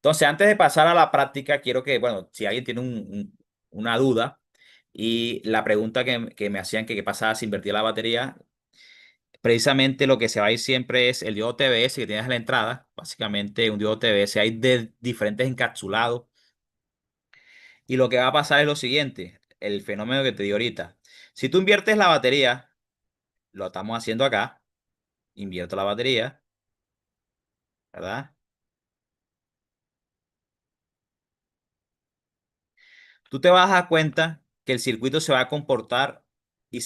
Entonces, antes de pasar a la práctica, quiero que, bueno, si alguien tiene una duda y la pregunta que me hacían que qué pasaba si invertía la batería, precisamente lo que se va a ir siempre es el diodo TBS que tienes a la entrada. Básicamente, un diodo TBS hay de diferentes encapsulados. Y lo que va a pasar es lo siguiente, el fenómeno que te di ahorita. Si tú inviertes la batería, lo estamos haciendo acá, invierto la batería, ¿verdad? Tú te vas a dar cuenta que el circuito se va a comportar y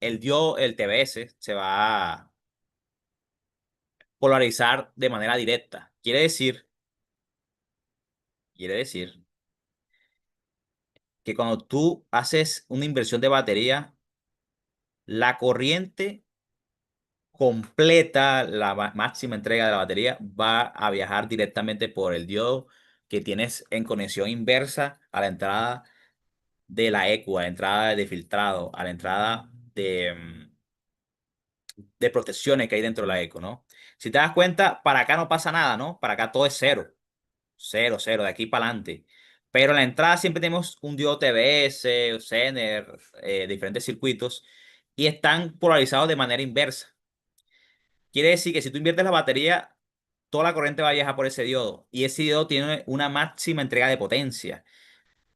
el diodo, el TBS, se va a polarizar de manera directa. Quiere decir que cuando tú haces una inversión de batería, la corriente completa, la máxima entrega de la batería, va a viajar directamente por el diodo que tienes en conexión inversa a la entrada de la ECU, a la entrada de filtrado, a la entrada de protecciones que hay dentro de la ECU, ¿no? Si te das cuenta, para acá no pasa nada, ¿no? Para acá todo es cero, cero, cero, de aquí para adelante. Pero en la entrada siempre tenemos un diodo TBS, Zener, diferentes circuitos, y están polarizados de manera inversa. Quiere decir que si tú inviertes la batería, toda la corriente va a viajar por ese diodo, y ese diodo tiene una máxima entrega de potencia.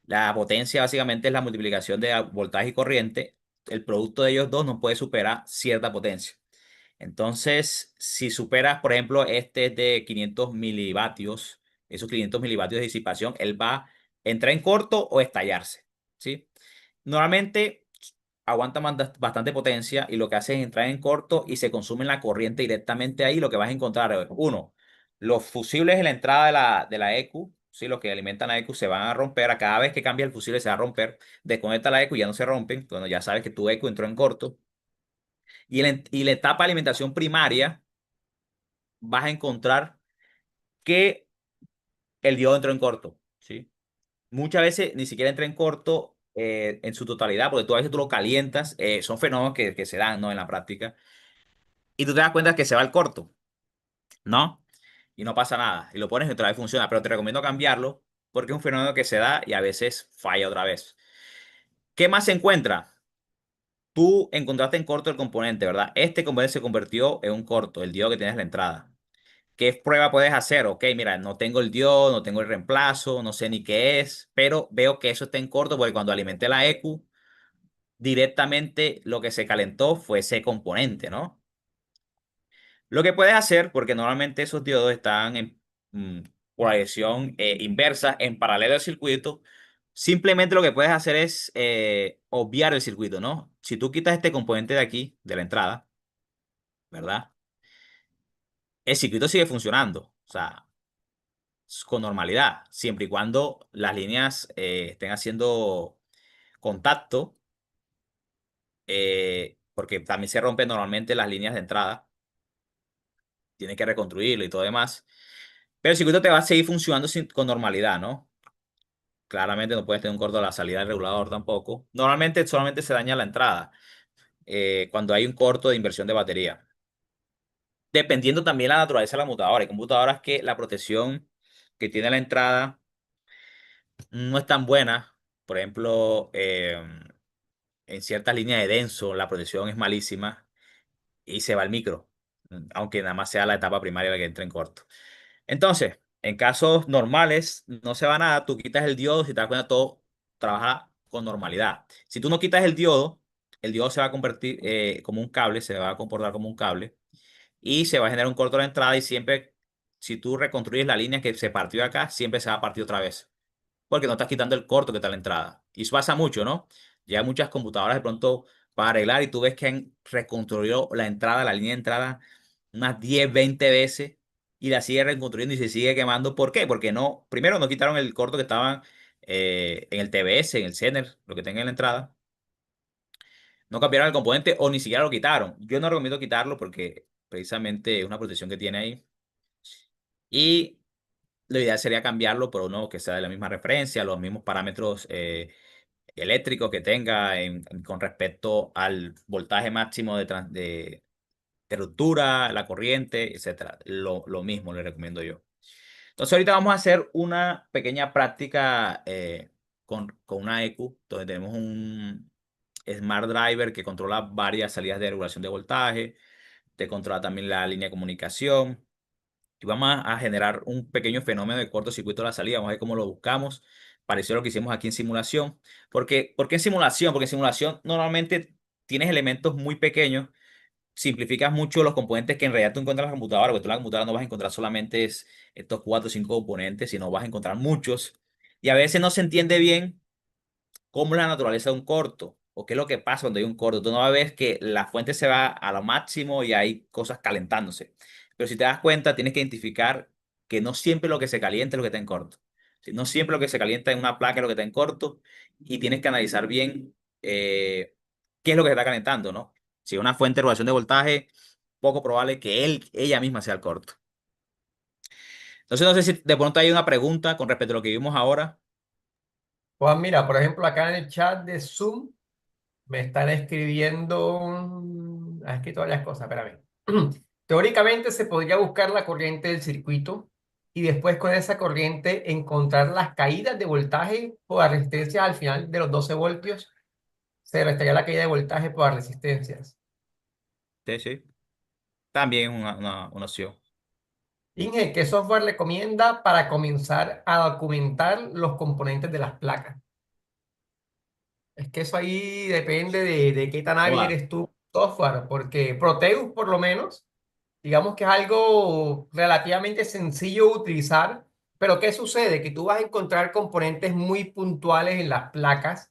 La potencia básicamente es la multiplicación de voltaje y corriente. El producto de ellos dos no puede superar cierta potencia. Entonces, si superas, por ejemplo, este es de 500 milivatios, esos 500 milivatios de disipación, él va a entrar en corto o estallarse, ¿sí? Normalmente aguanta bastante potencia y lo que hace es entrar en corto y se consume la corriente directamente ahí. Lo que vas a encontrar es, uno, los fusibles en la entrada de la ECU, ¿sí? Los que alimentan la ECU se van a romper. A cada vez que cambia el fusible se va a romper. Desconecta la ECU y ya no se rompen. Bueno, ya sabes que tu ECU entró en corto. Y la etapa de alimentación primaria vas a encontrar que el diodo entró en corto, ¿sí? Muchas veces ni siquiera entra en corto en su totalidad, porque tú a veces tú lo calientas, son fenómenos que se dan, ¿no? En la práctica, y tú te das cuenta que se va al corto, ¿no? Y no pasa nada, y lo pones y otra vez funciona, pero te recomiendo cambiarlo porque es un fenómeno que se da y a veces falla otra vez. ¿Qué más se encuentra? Tú encontraste en corto el componente, ¿verdad? Este componente se convirtió en un corto, el diodo que tienes en la entrada. ¿Qué prueba puedes hacer? Ok, mira, no tengo el diodo, no tengo el reemplazo, no sé ni qué es, pero veo que eso está en corto porque cuando alimenté la ECU, directamente lo que se calentó fue ese componente, ¿no? Lo que puedes hacer, porque normalmente esos diodos están en mm, polarización inversa, en paralelo al circuito, simplemente lo que puedes hacer es obviar el circuito, ¿no? Si tú quitas este componente de aquí, de la entrada, ¿verdad? El circuito sigue funcionando. O sea, con normalidad, siempre y cuando las líneas estén haciendo contacto, porque también se rompen normalmente las líneas de entrada, tienes que reconstruirlo y todo demás, pero el circuito te va a seguir funcionando con normalidad, ¿no? Claramente no puedes tener un corto a la salida del regulador tampoco. Normalmente solamente se daña la entrada cuando hay un corto de inversión de batería. Dependiendo también la naturaleza de la computadora. Hay computadoras que la protección que tiene la entrada no es tan buena. Por ejemplo, en ciertas líneas de denso la protección es malísima y se va al micro, aunque nada más sea la etapa primaria la que entra en corto. Entonces, en casos normales no se va nada, tú quitas el diodo, si te das cuenta todo trabaja con normalidad. Si tú no quitas el diodo se va a convertir como un cable, se va a comportar como un cable y se va a generar un corto de entrada y siempre, si tú reconstruyes la línea que se partió de acá, siempre se va a partir otra vez porque no estás quitando el corto que está en la entrada. Y eso pasa mucho, ¿no? Ya hay muchas computadoras de pronto para arreglar y tú ves que han reconstruido la entrada, la línea de entrada, unas 10 20 veces y la sigue reconstruyendo y se sigue quemando. ¿Por qué? Porque no, primero no quitaron el corto que estaba en el TBS, en el Zener, lo que tenga en la entrada. No cambiaron el componente o ni siquiera lo quitaron. Yo no recomiendo quitarlo porque precisamente es una protección que tiene ahí. Y lo ideal sería cambiarlo por uno que sea de la misma referencia, los mismos parámetros eléctricos que tenga con respecto al voltaje máximo de ruptura, la corriente, etcétera. Lo mismo le recomiendo yo. Entonces ahorita vamos a hacer una pequeña práctica con una EQ, donde tenemos un Smart Driver que controla varias salidas de regulación de voltaje, te controla también la línea de comunicación. Y vamos a generar un pequeño fenómeno de cortocircuito de la salida. Vamos a ver cómo lo buscamos. Pareció lo que hicimos aquí en simulación. ¿Por qué en simulación? Porque en simulación normalmente tienes elementos muy pequeños, simplificas mucho los componentes que en realidad tú encuentras en la computadora, porque tú en la computadora no vas a encontrar solamente estos cuatro o cinco componentes, sino vas a encontrar muchos. Y a veces no se entiende bien cómo es la naturaleza de un corto o qué es lo que pasa cuando hay un corto. Tú no ves que la fuente se va a lo máximo y hay cosas calentándose. Pero si te das cuenta, tienes que identificar que no siempre lo que se calienta es lo que está en corto. Si no siempre lo que se calienta en una placa es lo que está en corto y tienes que analizar bien qué es lo que se está calentando, ¿no? Si es una fuente de regulación de voltaje, poco probable que ella misma sea el corto. Entonces, no sé si de pronto hay una pregunta con respecto a lo que vimos ahora. Juan, mira, por ejemplo, acá en el chat de Zoom me están escribiendo, han escrito varias cosas, espérame. Teóricamente se podría buscar la corriente del circuito y después con esa corriente encontrar las caídas de voltaje por las resistencias al final de los 12 voltios. Se restaría la caída de voltaje por las resistencias. Sí, sí. También una opción. Inge, ¿qué software recomienda para comenzar a documentar los componentes de las placas? Es que eso ahí depende de qué tan hábil Hola. eres tú, software, porque Proteus, por lo menos, digamos que es algo relativamente sencillo de utilizar, pero ¿qué sucede? Que tú vas a encontrar componentes muy puntuales en las placas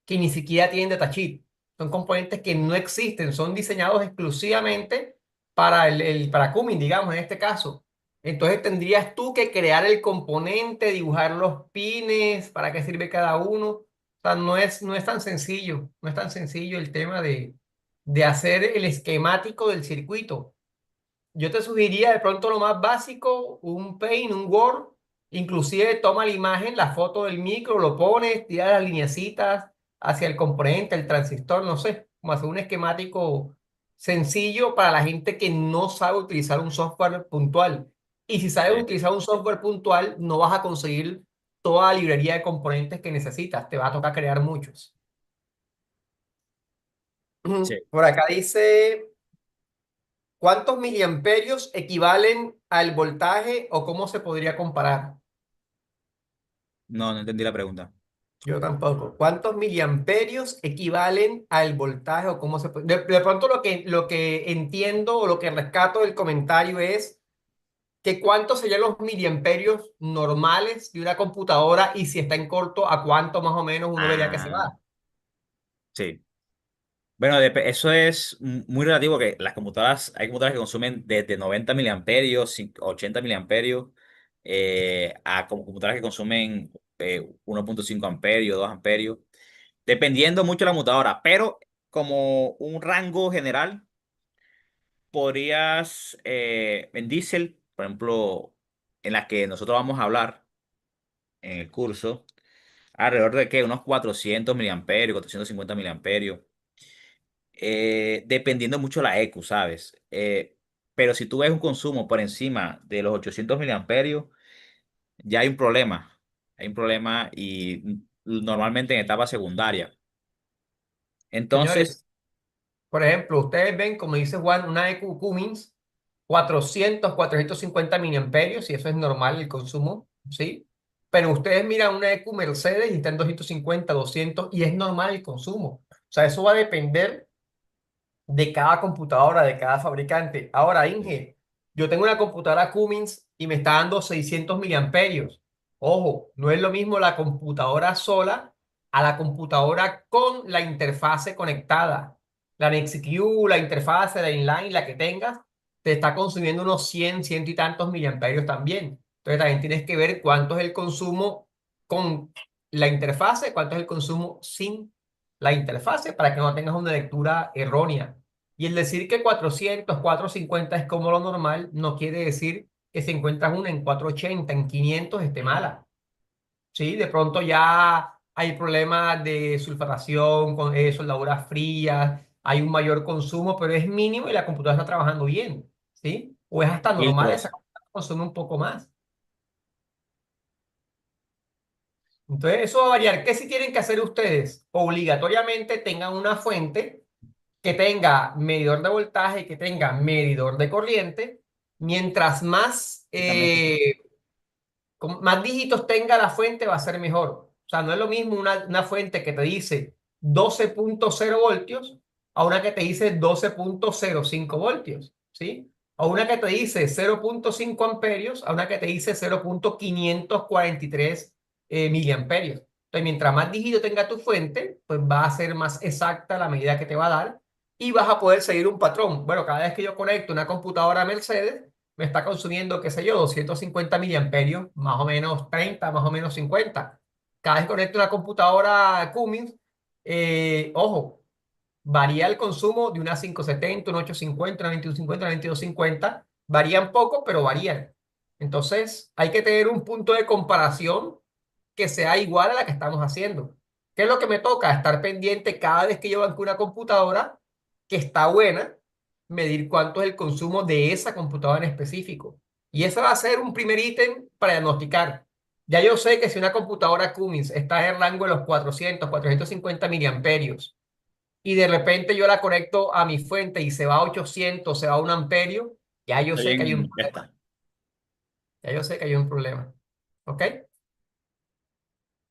que ni siquiera tienen datasheet. Son componentes que no existen, son diseñados exclusivamente para para Cumming, digamos, en este caso. Entonces tendrías tú que crear el componente, dibujar los pines, para qué sirve cada uno. O sea, no es tan sencillo, no es tan sencillo el tema de hacer el esquemático del circuito. Yo te sugeriría de pronto lo más básico, un Paint, un Word, inclusive toma la imagen, la foto del micro, lo pones, tira las lineecitas hacia el componente, el transistor, no sé, como hacer un esquemático sencillo para la gente que no sabe utilizar un software puntual. Y si sabes Sí, utilizar un software puntual, no vas a conseguir toda la librería de componentes que necesitas, te va a tocar crear muchos. sí. Por acá dice... ¿Cuántos miliamperios equivalen al voltaje o cómo se podría comparar? No, no entendí la pregunta. Yo tampoco. ¿Cuántos miliamperios equivalen al voltaje o cómo se puede? De pronto lo que entiendo o lo que rescato del comentario es que cuántos serían los miliamperios normales de una computadora y si está en corto, a cuánto más o menos uno vería que se Ah, va. sí. Bueno, eso es muy relativo que las computadoras, hay computadoras que consumen desde 90 miliamperios, 80 miliamperios, a como computadoras que consumen 1,5 amperios, 2 amperios, dependiendo mucho de la computadora, pero como un rango general, podrías, en diésel, por ejemplo, en la que nosotros vamos a hablar en el curso, alrededor de que unos 400 miliamperios, 450 miliamperios, dependiendo mucho la EQ, ¿sabes? Pero si tú ves un consumo por encima de los 800 miliamperios, ya hay un problema. Hay un problema y normalmente en etapa secundaria. Entonces, Señores, por ejemplo, ustedes ven, como dice Juan, una EQ Cummins, 450 miliamperios, y eso es normal el consumo, ¿sí? Pero ustedes miran una EQ Mercedes y está en 250, 200, y es normal el consumo. O sea, eso va a depender de cada computadora, de cada fabricante. Ahora, Inge, yo tengo una computadora Cummins y me está dando 600 miliamperios. Ojo, no es lo mismo la computadora sola a la computadora con la interfase conectada. La NextQ, la interfase, la inline, la que tengas, te está consumiendo unos 100, ciento y tantos miliamperios también. Entonces también tienes que ver cuánto es el consumo con la interfase, cuánto es el consumo sin la interfase para que no tengas una lectura errónea. Y el decir que 400, 450 es como lo normal, no quiere decir que si encuentras una en 480, en 500 esté mala. Sí, de pronto ya hay problemas de sulfatación, con soldaduras frías, hay un mayor consumo, pero es mínimo y la computadora está trabajando bien. ¿Sí? O es hasta normal, esa filtros. computadora consume un poco más. Entonces, eso va a variar. ¿Qué si tienen que hacer ustedes? Obligatoriamente tengan una fuente que tenga medidor de voltaje, que tenga medidor de corriente. Mientras más, Exactamente. más dígitos tenga la fuente, va a ser mejor. O sea, no es lo mismo una fuente que te dice 12,0 voltios a una que te dice 12,05 voltios, ¿sí? A una que te dice 0,5 amperios a una que te dice 0,543 miliamperios. Entonces, mientras más dígito tenga tu fuente, pues va a ser más exacta la medida que te va a dar y vas a poder seguir un patrón. Bueno, cada vez que yo conecto una computadora Mercedes, me está consumiendo, qué sé yo, 250 miliamperios, más o menos 30, más o menos 50. Cada vez que conecto una computadora Cummins, ojo, varía el consumo de una 570, una 850, una 2150, una 2250. Varían poco, pero varían. Entonces, hay que tener un punto de comparación que sea igual a la que estamos haciendo. ¿Qué es lo que me toca? Estar pendiente cada vez que yo banco una computadora que está buena, medir cuánto es el consumo de esa computadora en específico. Y eso va a ser un primer ítem para diagnosticar. Ya yo sé que si una computadora Cummins está en el rango de los 400, 450 miliamperios y de repente yo la conecto a mi fuente y se va a 800, se va a 1 amperio, ya yo Estoy sé que hay un en problema. esta. Ya yo sé que hay un problema. ¿Ok?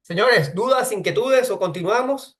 Señores, ¿dudas, inquietudes o continuamos?